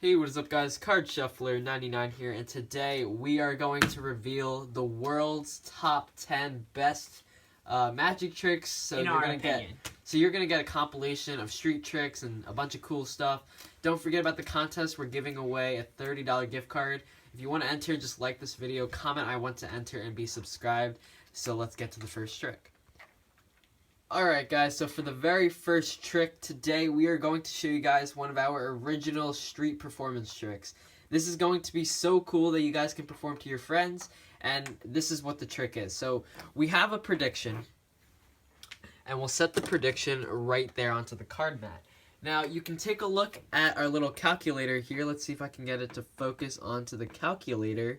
Hey, what is up guys? Card Shuffler 99 here, and today we are going to reveal the world's top 10 best magic tricks. So you're gonna get a compilation of street tricks and a bunch of cool stuff. Don't forget about the contest. We're giving away a $30 gift card. If you want to enter, just like this video, comment I want to enter, and be subscribed. So let's get to the first trick. Alright guys, so for the very first trick today, we are going to show you guys one of our original street performance tricks. This is going to be so cool that you guys can perform to your friends, and this is what the trick is. So we have a prediction, and we'll set the prediction right there onto the card mat. Now you can take a look at our little calculator here. Let's see if I can get it to focus onto the calculator.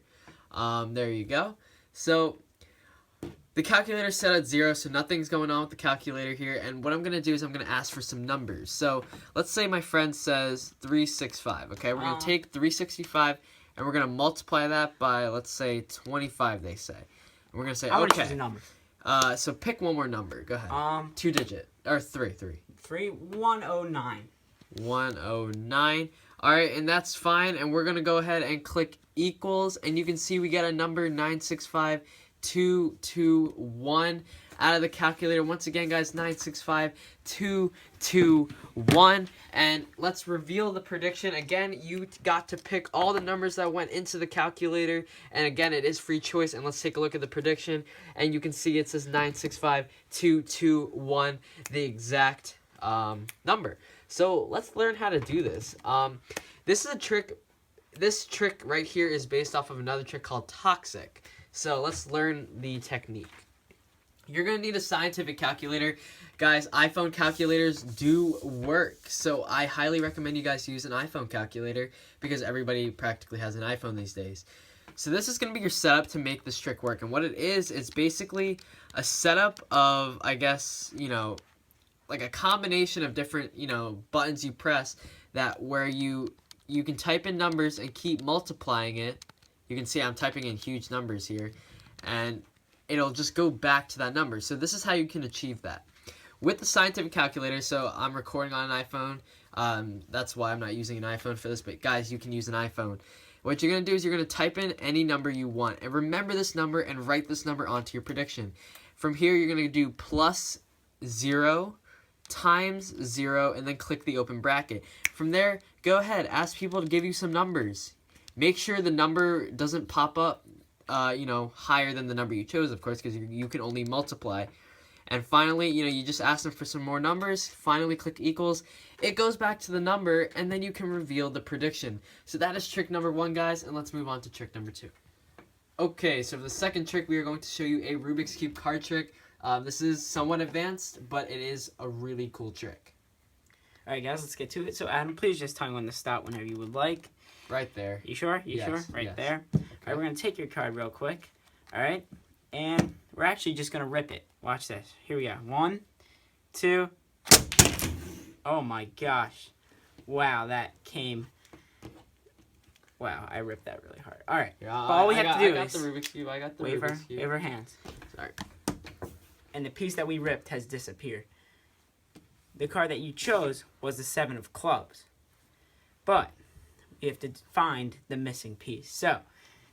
There you go. So the calculator is set at 0, so nothing's going on with the calculator here. And what I'm going to do is I'm going to ask for some numbers. So let's say my friend says 365. Okay, we're going to take 365 and we're going to multiply that by, let's say, 25, they say. And we're going to say, okay. Choose a number. So pick one more number. Go ahead. 2-digit. Or 3. 109. 109. Alright, and that's fine. And we're going to go ahead and click equals. And you can see we get a number 965. 221 out of the calculator. Once again, guys, 965 221. And let's reveal the prediction. Again, you got to pick all the numbers that went into the calculator, and again, it is free choice. And let's take a look at the prediction, and you can see it says 965 221, the exact number. So let's learn how to do this. This is a trick. This trick right here is based off of another trick called Toxic. So let's learn the technique. You're going to need a scientific calculator. Guys, iPhone calculators do work. So I highly recommend you guys use an iPhone calculator because everybody practically has an iPhone these days. So this is going to be your setup to make this trick work. And what it is, it's basically a setup of, I guess, like a combination of different, buttons you press that where you can type in numbers and keep multiplying it. You can see I'm typing in huge numbers here, and it'll just go back to that number. So this is how you can achieve that. With the scientific calculator, so I'm recording on an iPhone. That's why I'm not using an iPhone for this, but guys, you can use an iPhone. What you're going to do is you're going to type in any number you want, and remember this number and write this number onto your prediction. From here, you're going to do plus 0 times 0, and then click the open bracket. From there, go ahead, ask people to give you some numbers. Make sure the number doesn't pop up, higher than the number you chose, of course, because you can only multiply. And finally, you just ask them for some more numbers. Finally, click equals. It goes back to the number, and then you can reveal the prediction. So that is trick number 1, guys, and let's move on to trick number 2. Okay, so for the second trick, we are going to show you a Rubik's Cube card trick. This is somewhat advanced, but it is a really cool trick. All right, guys, let's get to it. So, Adam, please just tell me when to stop whenever you would like. Right there. You sure? You sure? Right there. Okay. All right, we're going to take your card real quick. All right? And we're actually just going to rip it. Watch this. Here we go. 1, 2. Oh, my gosh. Wow, that came. Wow, I ripped that really hard. All right. Yeah, all we have to do is... I got the Rubik's Cube. Rubik's Cube. Wave our hands. Sorry. And the piece that we ripped has disappeared. The card that you chose was the 7 of clubs. But you have to find the missing piece. So,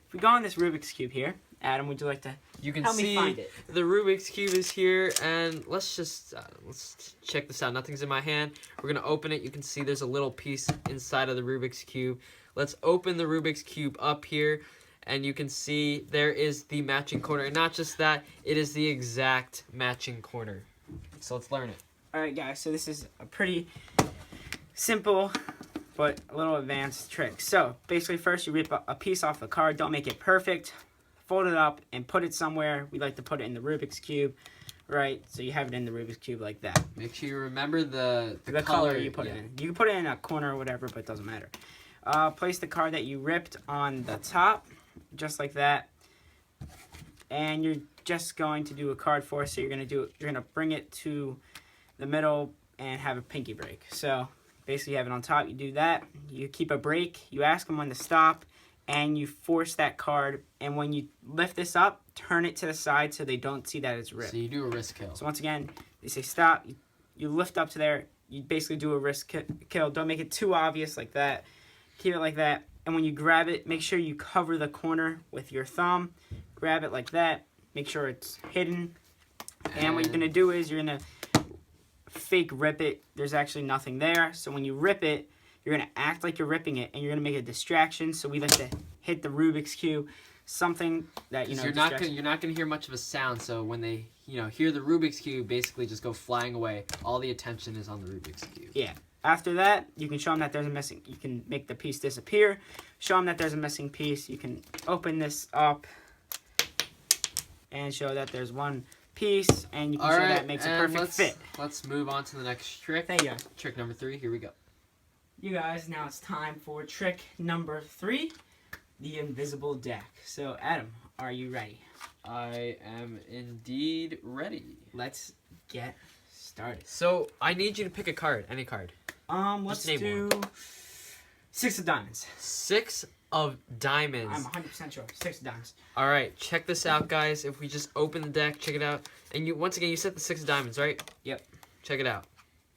if we go on this Rubik's Cube here, Adam, would you like to help me find it? The Rubik's Cube is here, and let's just let's check this out. Nothing's in my hand. We're going to open it. You can see there's a little piece inside of the Rubik's Cube. Let's open the Rubik's Cube up here, and you can see there is the matching corner. And not just that, it is the exact matching corner. So let's learn it. All right, guys, so this is a pretty simple but a little advanced trick. So basically, first you rip a piece off the card. Don't make it perfect. Fold it up and put it somewhere. We like to put it in the Rubik's Cube, right? So you have it in the Rubik's Cube like that. Make sure you remember the color you put it in. You can put it in a corner or whatever, but it doesn't matter. Place the card that you ripped on the top, just like that. And you're just going to do a card force. So you're gonna bring it to the middle and have a pinky break. So basically, you have it on top. You do that. You keep a break. You ask them when to stop, and you force that card. And when you lift this up, turn it to the side so they don't see that it's ripped. So you do a wrist kill. So once again, they say stop. You lift up to there. You basically do a wrist kill. Don't make it too obvious like that. Keep it like that. And when you grab it, make sure you cover the corner with your thumb. Grab it like that. Make sure it's hidden. And what you're going to do is you're going to fake rip it. There's actually nothing there. So when you rip it, you're going to act like you're ripping it, and you're going to make a distraction. So we like to hit the Rubik's Cube, something that, you know, you're not gonna hear much of a sound. So when they, you know, hear the Rubik's Cube, basically just go flying away. All the attention is on the Rubik's Cube. Yeah. After that, you can show them that there's a missing. You can make the piece disappear. Show them that there's a missing piece. You can open this up and show that there's one piece, and you can show that it makes a perfect fit. Let's move on to the next trick. Thank you. Trick number 3. Here we go. You guys, now it's time for trick number 3, the invisible deck. So, Adam, are you ready? I am indeed ready. Let's get started. So I need you to pick a card, any card. Let's do 6 of diamonds. 6 of diamonds. I'm 100% sure. 6 of diamonds. All right, check this out, guys. If we just open the deck, check it out, and you once again you set the 6 of diamonds, right? Yep. Check it out.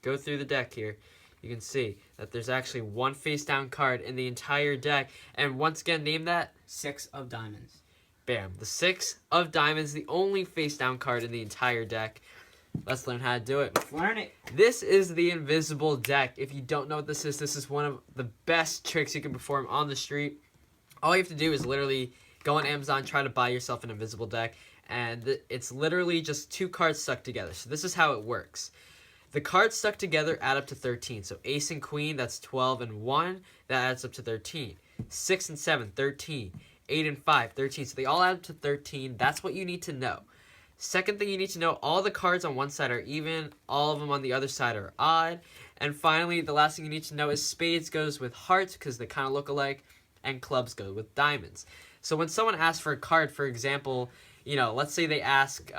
Go through the deck here. You can see that there's actually one face down card in the entire deck, and once again, name that 6 of diamonds. Bam. The 6 of diamonds, the only face down card in the entire deck. Let's learn how to do it. Let's learn it. This is the invisible deck. If you don't know what this is one of the best tricks you can perform on the street. All you have to do is literally go on Amazon, try to buy yourself an invisible deck, and it's literally just 2 cards stuck together. So this is how it works. The cards stuck together add up to 13. So ace and queen, that's 12 and 1. That adds up to 13. 6 and 7, 13. 8 and 5, 13. So they all add up to 13. That's what you need to know. Second thing you need to know, all the cards on one side are even. All of them on the other side are odd. And finally, the last thing you need to know is spades goes with hearts because they kind of look alike. And clubs go with diamonds. So when someone asks for a card, for example, you know, let's say they ask,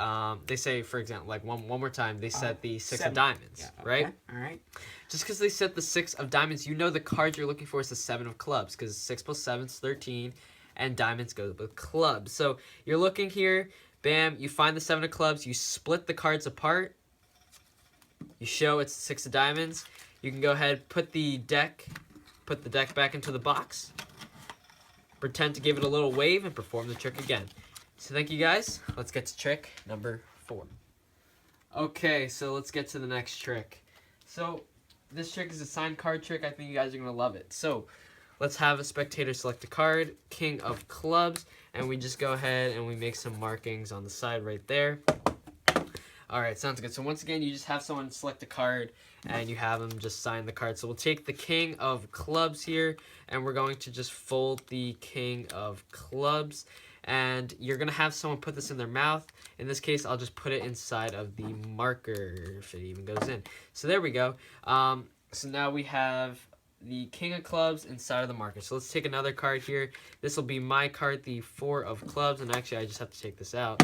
they say, for example, like one more time, they said the 6 of diamonds, yeah, okay. right? All right. Just because they said the 6 of diamonds, you know the card you're looking for is the 7 of clubs because 6 plus 7 is 13, and diamonds go with clubs. So you're looking here, bam, you find the 7 of clubs, you split the cards apart, you show it's the 6 of diamonds. You can go ahead, put the deck back into the box, pretend to give it a little wave, and perform the trick again. So thank you guys. Let's get to trick number 4. Okay, so let's get to the next trick. So this trick is a signed card trick. I think you guys are going to love it. So let's have a spectator select a card, king of clubs, and we just go ahead and we make some markings on the side right there. All right, sounds good. So once again, you just have someone select a card and you have them just sign the card. So we'll take the king of clubs here and we're going to just fold the king of clubs. And you're going to have someone put this in their mouth. In this case, I'll just put it inside of the marker if it even goes in. So there we go. So now we have the king of clubs inside of the marker. So let's take another card here. This will be my card, the 4 of clubs. And actually, I just have to take this out.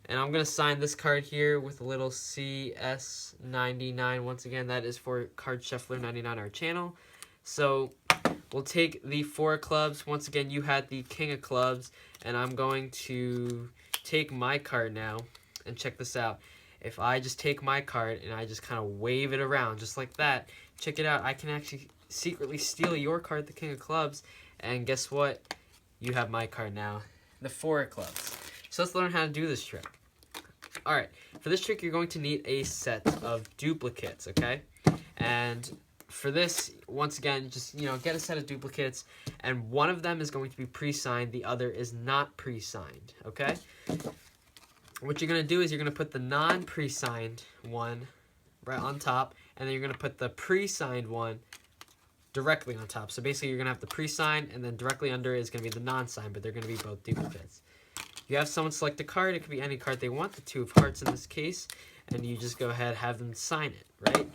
And I'm going to sign this card here with a little CS99. Once again, that is for Card Shuffler 99, our channel. So we'll take the 4 of clubs. Once again, you had the king of clubs. And I'm going to take my card now. And check this out. If I just take my card and I just kind of wave it around just like that, check it out. I can actually secretly steal your card, the king of clubs. And guess what? You have my card now, the 4 of clubs. So let's learn how to do this trick. Alright, for this trick you're going to need a set of duplicates, okay? And for this, once again, just, you know, get a set of duplicates, and one of them is going to be pre-signed, the other is not pre-signed, okay? What you're going to do is you're going to put the non-pre-signed one right on top, and then you're going to put the pre-signed one directly on top. So basically you're going to have the pre-signed, and then directly under it is going to be the non-signed, but they're going to be both duplicates. You have someone select a card. It could be any card they want, the 2 of hearts in this case, and you just go ahead and have them sign it, right?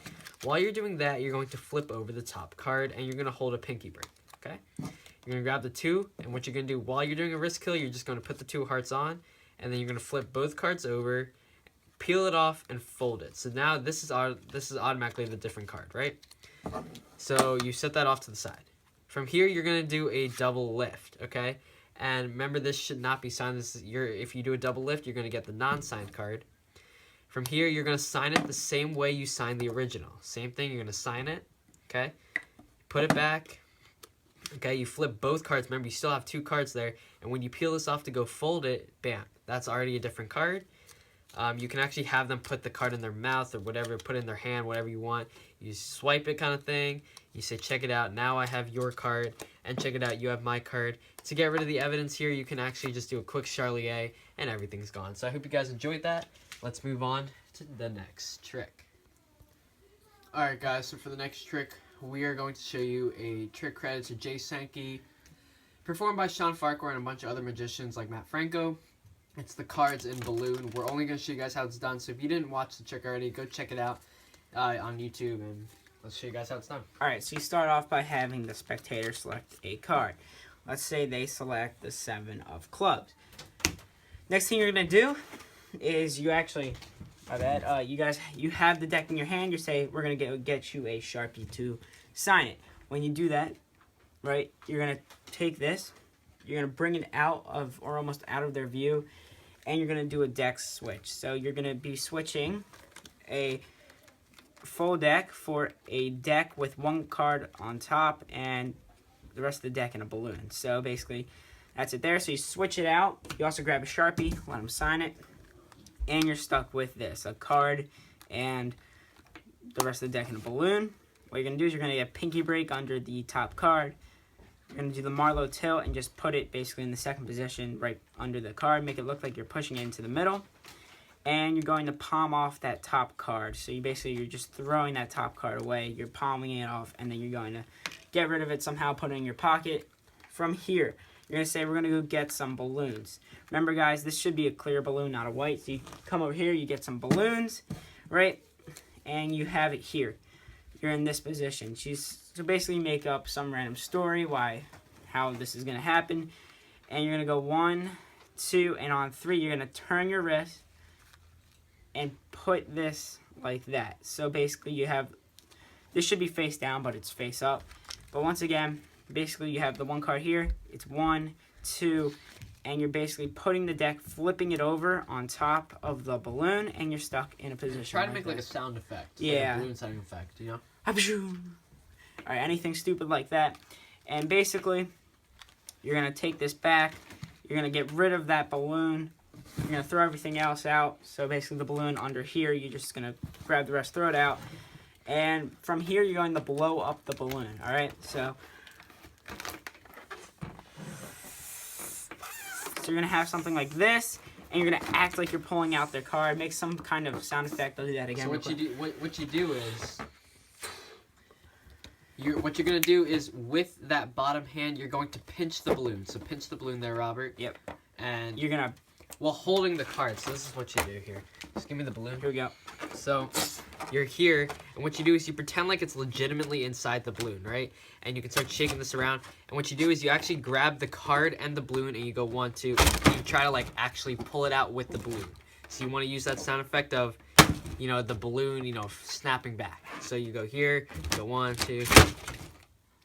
While you're doing that, you're going to flip over the top card, and you're going to hold a pinky break, okay? You're going to grab the 2, and what you're going to do while you're doing a wrist kill, you're just going to put the 2 of hearts on, and then you're going to flip both cards over, peel it off, and fold it. So now this is automatically the different card, right? So you set that off to the side. From here, you're going to do a double lift, okay? And remember, this should not be signed. If you do a double lift, you're going to get the non-signed card. From here, you're going to sign it the same way you signed the original. Same thing, you're going to sign it, okay? put it back. Okay, you flip both cards. Remember, you still have 2 cards there. And when you peel this off to go fold it, bam, that's already a different card. You can actually have them put the card in their mouth or whatever, put it in their hand, whatever you want. You swipe it kind of thing. You say, check it out. Now I have your card. And check it out, you have my card. To get rid of the evidence here, you can actually just do a quick Charlier and everything's gone. So I hope you guys enjoyed that. Let's move on to the next trick. Alright guys, so for the next trick, we are going to show you a trick credited to Jay Sankey, performed by Sean Farquhar and a bunch of other magicians like Matt Franco. It's the cards in balloon. We're only going to show you guys how it's done, so if you didn't watch the trick already, go check it out on YouTube, and let's show you guys how it's done. Alright, so you start off by having the spectator select a card. Let's say they select the 7 of clubs. Next thing you're going to do is you actually... My bad. You have the deck in your hand. You say, we're going to get you a Sharpie to sign it. When you do that, right, you're going to take this. You're going to bring it out of, or almost out of their view, and you're going to do a deck switch. So you're going to be switching a full deck for a deck with 1 card on top and the rest of the deck in a balloon. So basically, that's it there. So you switch it out. You also grab a Sharpie, let them sign it. And you're stuck with this, a card and the rest of the deck in a balloon. What you're going to do is you're going to get pinky break under the top card. You're going to do the Marlowe tilt and just put it basically in the second position right under the card. Make it look like you're pushing it into the middle. And you're going to palm off that top card. So you're just throwing that top card away. You're palming it off and then you're going to get rid of it somehow, put it in your pocket. From here, you're going to say, we're going to go get some balloons. Remember, guys, this should be a clear balloon, not a white. So you come over here, you get some balloons, right? And you have it here. You're in this position. So basically make up some random story, how this is going to happen. And you're going to go 1, 2, and on 3, you're going to turn your wrist and put this like that. So basically you have, this should be face down, but it's face up. But once again, basically you have the 1 card here. It's 1, 2, and you're basically putting the deck, flipping it over on top of the balloon, and you're stuck in a position. Try to make like a sound effect. Yeah. Like a balloon sound effect, you know? Alright, anything stupid like that. And basically, you're going to take this back. You're going to get rid of that balloon. You're going to throw everything else out. So basically the balloon under here, you're just going to grab the rest, throw it out. And from here, you're going to blow up the balloon. Alright, so you're going to have something like this, and you're going to act like you're pulling out their card. Make some kind of sound effect. I'll do that again. So what you do is, what you're going to do is, with that bottom hand, you're going to pinch the balloon. So pinch the balloon there, Robert. Yep. And you're going to... While holding the card. So this is what you do here. Just give me the balloon. Here we go. So you're here, and what you do is you pretend like it's legitimately inside the balloon, right? And you can start shaking this around. And what you do is you actually grab the card and the balloon, and you go 1, 2. And you try to like actually pull it out with the balloon. So you want to use that sound effect of, you know, the balloon, you know, snapping back. So you go here, go 1, 2,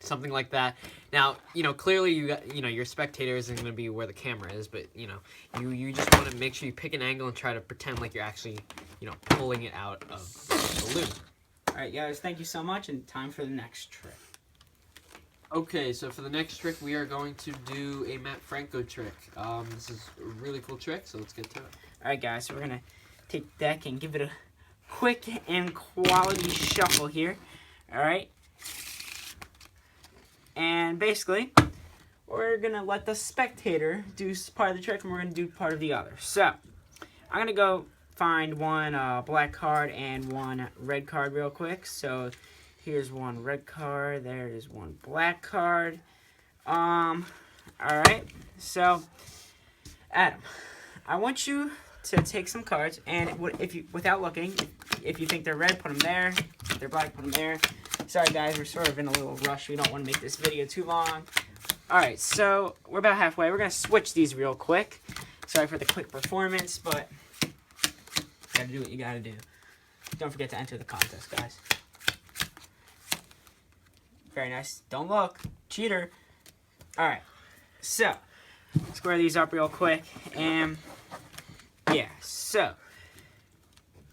something like that. Now, you know, clearly your spectator isn't going to be where the camera is, but you know, you just want to make sure you pick an angle and try to pretend like you're actually, you know, pulling it out of the balloon. All right, guys, thank you so much, and time for the next trick. Okay, so for the next trick, we are going to do a Matt Franco trick. This is a really cool trick, so let's get to it. All right, guys, so we're gonna take the deck and give it a quick and quality shuffle here. All right. And basically, we're going to let the spectator do part of the trick, and we're going to do part of the other. So, I'm going to go find 1 black card and 1 red card real quick. So, here's 1 red card. There is 1 black card. Alright. So, Adam, I want you to take some cards, and without looking, if you think they're red, put them there. If they're black, put them there. Sorry, guys, we're sort of in a little rush. We don't want to make this video too long. Alright, so we're about halfway. We're going to switch these real quick. Sorry for the quick performance, but you got to do what you got to do. Don't forget to enter the contest, guys. Very nice. Don't look. Cheater. Alright, so square these up real quick. And yeah, so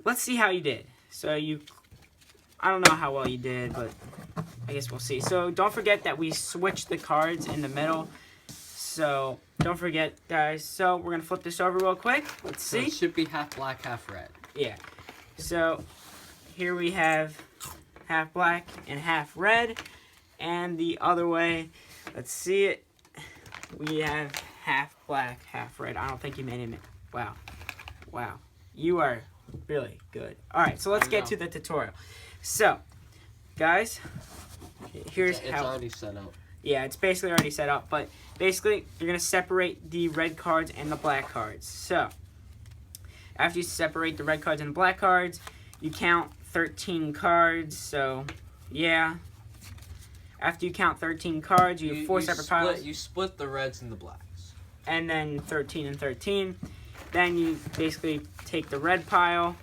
let's see how you did. So I don't know how well you did, but I guess we'll see. So don't forget that we switched the cards in the middle. So don't forget, guys. So we're gonna flip this over real quick. Let's So see. it should be half black, half red. Yeah. So here we have half black and half red, and the other way, let's see it. We have half black, half red. I don't think you made it. Wow. Wow. You are really good. All right, so let's get to the tutorial. So, guys, here's It's how. already set up. Yeah, it's basically already set up, but basically you're gonna separate the red cards and the black cards. So, after you separate the red cards and the black cards, you count 13 cards. So, yeah. After you count 13 cards, you have four separate piles. You split the reds and the blacks. And then 13 and 13. Then you basically take the red pile,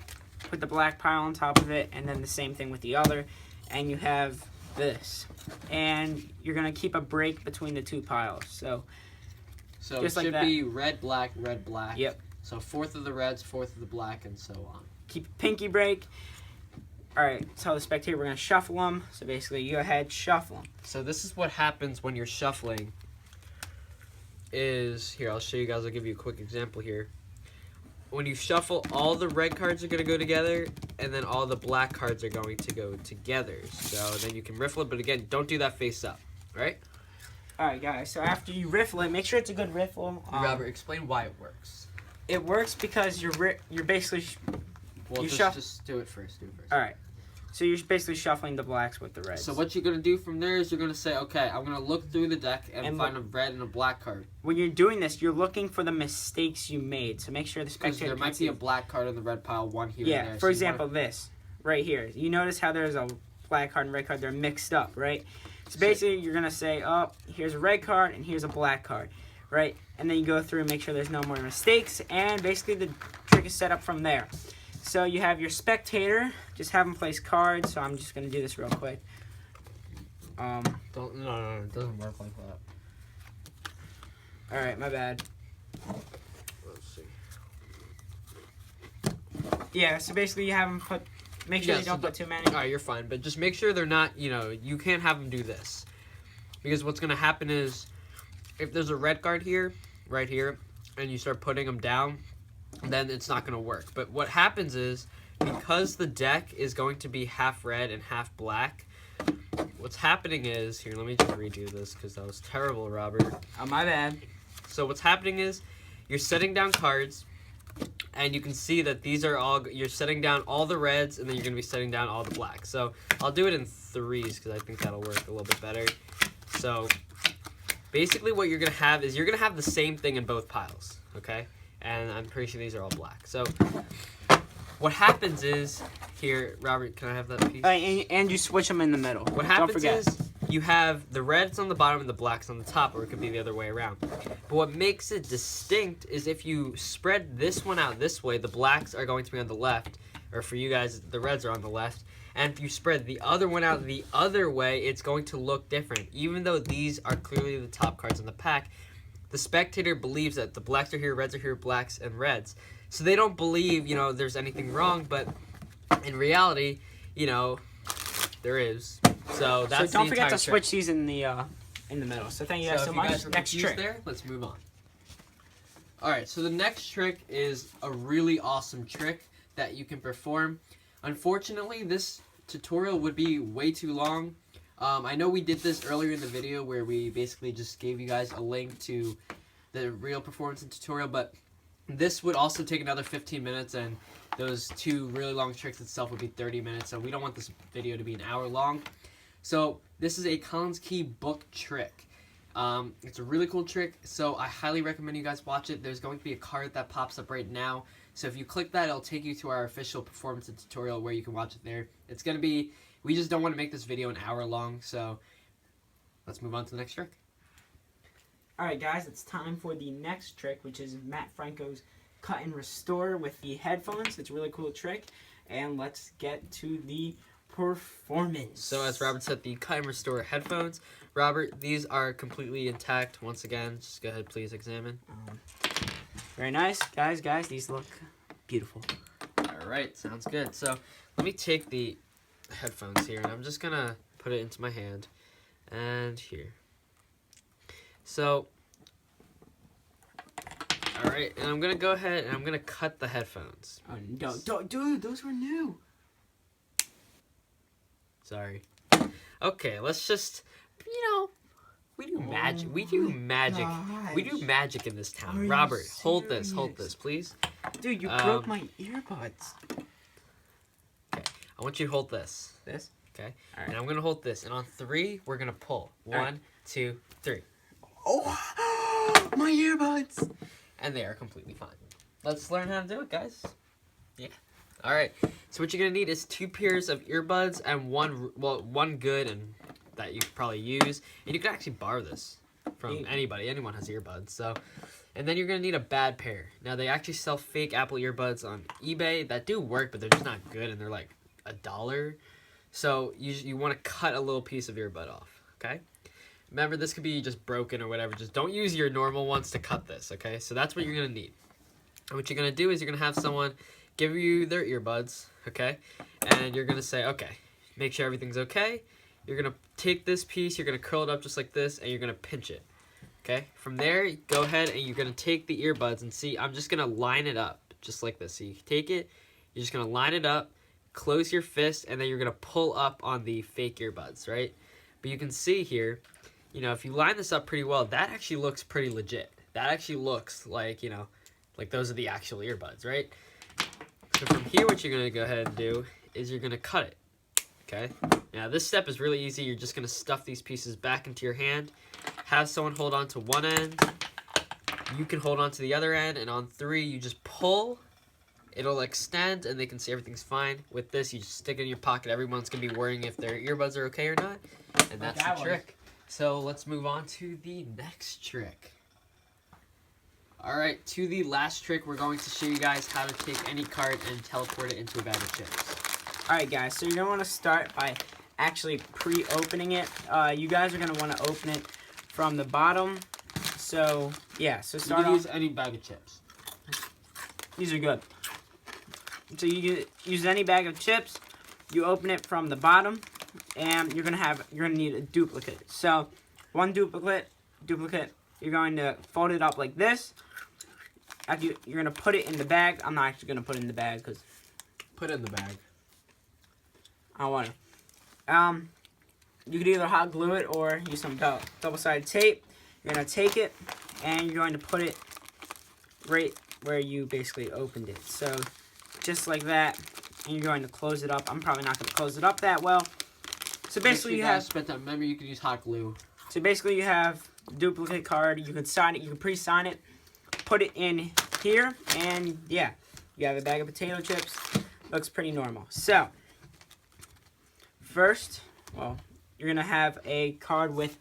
put the black pile on top of it, and then the same thing with the other, and you have this. And you're gonna keep a break between the two piles. So So just it like should that. be red, black, red, black. Yep. So fourth of the reds, fourth of the black, and so on. keep a pinky break. All right, tell the spectator we're gonna shuffle them. So basically, you go ahead, shuffle them. So this is what happens when you're shuffling. Here, I'll show you guys. I'll give you a quick example here. When you shuffle, all the red cards are going to go together, and then all the black cards are going to go together. So then you can riffle it, but again, don't do that face up, right? All right, guys. So after you riffle it, make sure it's a good riffle. Robert, explain why it works. It works because you're basically. Well, You just do it first. All right. So you're basically shuffling the blacks with the reds. So what you're going to do from there is you're going to say, okay, I'm going to look through the deck and find a red and a black card. When you're doing this, you're looking for the mistakes you made. So make sure the Because spectator there might be a black card in the red pile, one here and Yeah, there. for example, this right here. You notice how there's a black card and red card. They're mixed up, right? So basically, you're going to say, oh, here's a red card and here's a black card, right? And then you go through and make sure there's no more mistakes. And basically, the trick is set up from there. So you have your spectator. Just have them place cards. So I'm just going to do this real quick. No, it doesn't work like that. All right, my bad. Let's see. Yeah, so basically you have them put, make sure Yeah, you so don't put too many. All right, you're fine, but just make sure they're not, you can't have them do this. Because what's going to happen is, if there's a red card here, right here, and you start putting them down, then it's not going to work. But what happens is, because the deck is going to be half red and half black, what's happening is, here, let me just redo this, because that was terrible, Robert. Oh, my bad. So what's happening is, you're setting down cards, and you can see that these are all, you're setting down all the reds, and then you're going to be setting down all the blacks. So I'll do it in threes, because I think that'll work a little bit better. So basically what you're going to have is, you're going to have the same thing in both piles, okay? And I'm pretty sure these are all black. So what happens is, here, Robert, can I have that piece? And you switch them in the middle. What Don't happens forget. is, you have the reds on the bottom and the blacks on the top, or it could be the other way around. But what makes it distinct is if you spread this one out this way, the blacks are going to be on the left, or for you guys, the reds are on the left. And if you spread the other one out the other way, it's going to look different. Even though these are clearly the top cards in the pack, the spectator believes that the blacks are here, reds are here, blacks and reds. So they don't believe, there's anything wrong, but in reality, there is. So that's don't the forget entire to trick. switch these in the middle. So thank you guys so if you much. guys were Next confused trick. there, let's move on. Alright, so the next trick is a really awesome trick that you can perform. Unfortunately, this tutorial would be way too long. I know we did this earlier in the video where we basically just gave you guys a link to the real performance and tutorial, but this would also take another 15 minutes, and those two really long tricks itself would be 30 minutes, so we don't want this video to be an hour long. So this is a Collins Key book trick. It's a really cool trick, so I highly recommend you guys watch it. There's going to be a card that pops up right now, so if you click that, it'll take you to our official performance and tutorial where you can watch it there. It's going to be, we just don't want to make this video an hour long, so let's move on to the next trick. Alright guys, it's time for the next trick, which is Matt Franco's Cut and Restore with the headphones. It's a really cool trick, and let's get to the performance. So as Robert said, the Cut and Restore headphones. Robert, these are completely intact. Once again, just go ahead, please examine. Very nice. Guys, these look beautiful. Alright, sounds good. So let me take the headphones here, and I'm just going to put it into my hand, and here. So, all right, and I'm gonna go ahead and I'm gonna cut the headphones. Oh, don't, dude, those were new. Sorry. Okay, let's just, we do magic. We do magic. We do magic in this town. Robert, hold this, please. Dude, you broke my earbuds. Okay, I want you to hold this. This? Okay. All right. And I'm gonna hold this, and on 3, we're gonna pull. 1, 2, 3. Oh, my earbuds. And they are completely fine. Let's learn how to do it, guys. Yeah. All right. So what you're gonna need is 2 pairs of earbuds and one good and that you could probably use, and you can actually borrow this from anybody. Anyone has earbuds. So, and then you're gonna need a bad pair. Now they actually sell fake Apple earbuds on eBay that do work, but they're just not good, and they're like $1. So you want to cut a little piece of earbud off. Okay. Remember, this could be just broken or whatever. Just don't use your normal ones to cut this. Okay. So that's what you're gonna need. And what you're gonna do is you're gonna have someone give you their earbuds. Okay. And you're gonna say, okay, make sure everything's okay. You're gonna take this piece, you're gonna curl it up just like this, and you're gonna pinch it. Okay? From there, go ahead and you're gonna take the earbuds and see, I'm just gonna line it up just like this. So you take it, you're just gonna line it up, close your fist, and then you're gonna pull up on the fake earbuds, right? But you can see here, if you line this up pretty well, that actually looks pretty legit. That actually looks like, like those are the actual earbuds, right? So from here, what you're gonna go ahead and do is you're gonna cut it. Okay, now this step is really easy. You're just going to stuff these pieces back into your hand. Have someone hold on to one end. You can hold on to the other end. And on 3, you just pull. It'll extend and they can see everything's fine. With this, you just stick it in your pocket. Everyone's going to be worrying if their earbuds are okay or not. And that's the trick. So let's move on to the next trick. Alright, to the last trick, we're going to show you guys how to take any card and teleport it into a bag of chips. Alright guys, so you're going to want to start by actually pre-opening it. You guys are going to want to open it from the bottom. So, yeah, so start You can off. use any bag of chips. These are good. So you use any bag of chips, you open it from the bottom, and you're going to need a duplicate. So, one duplicate, you're going to fold it up like this. You're going to put it in the bag. I'm not actually going to put it in the bag because Put it in the bag. I don't want to. You could either hot glue it or use some double-sided tape. You're going to take it, and you're going to put it right where you basically opened it. So, just like that, and you're going to close it up. I'm probably not going to close it up that well. So, basically, you have... Remember, you can use hot glue. So, basically, you have a duplicate card. You can sign it. You can pre-sign it. Put it in here, and, yeah, you have a bag of potato chips. Looks pretty normal. So... First, well, you're going to have a card with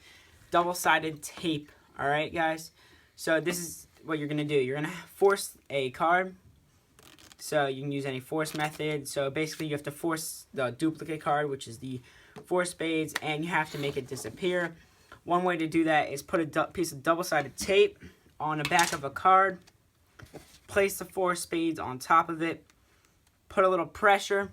double-sided tape, all right, guys? So this is what you're going to do. You're going to force a card, so you can use any force method. So basically, you have to force the duplicate card, which is the 4 spades, and you have to make it disappear. One way to do that is put a piece of double-sided tape on the back of a card, place the 4 spades on top of it, put a little pressure,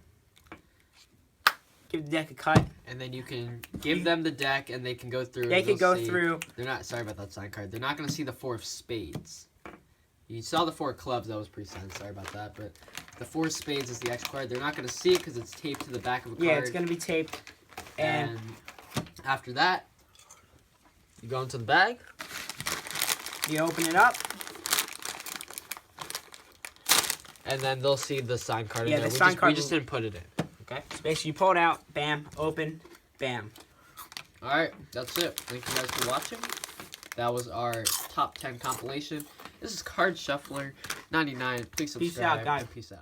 give the deck a cut. And then you can give them the deck and they can go through. They can go through. They're not, sorry about that sign card. They're not going to see the 4 of spades. You saw the 4 of clubs. That was pre-signed. Sorry about that. But the 4 of spades is the X card. They're not going to see it because it's taped to the back of a card. Yeah, it's going to be taped. And after that, you go into the bag. You open it up. And then they'll see the sign card. Yeah, in there. the sign card. We just didn't put it in. Okay. So basically, you pull it out, bam, open, bam. Alright, that's it. Thank you guys for watching. That was our top 10 compilation. This is Card Shuffler 99. Please subscribe. Peace out, guys. Peace out.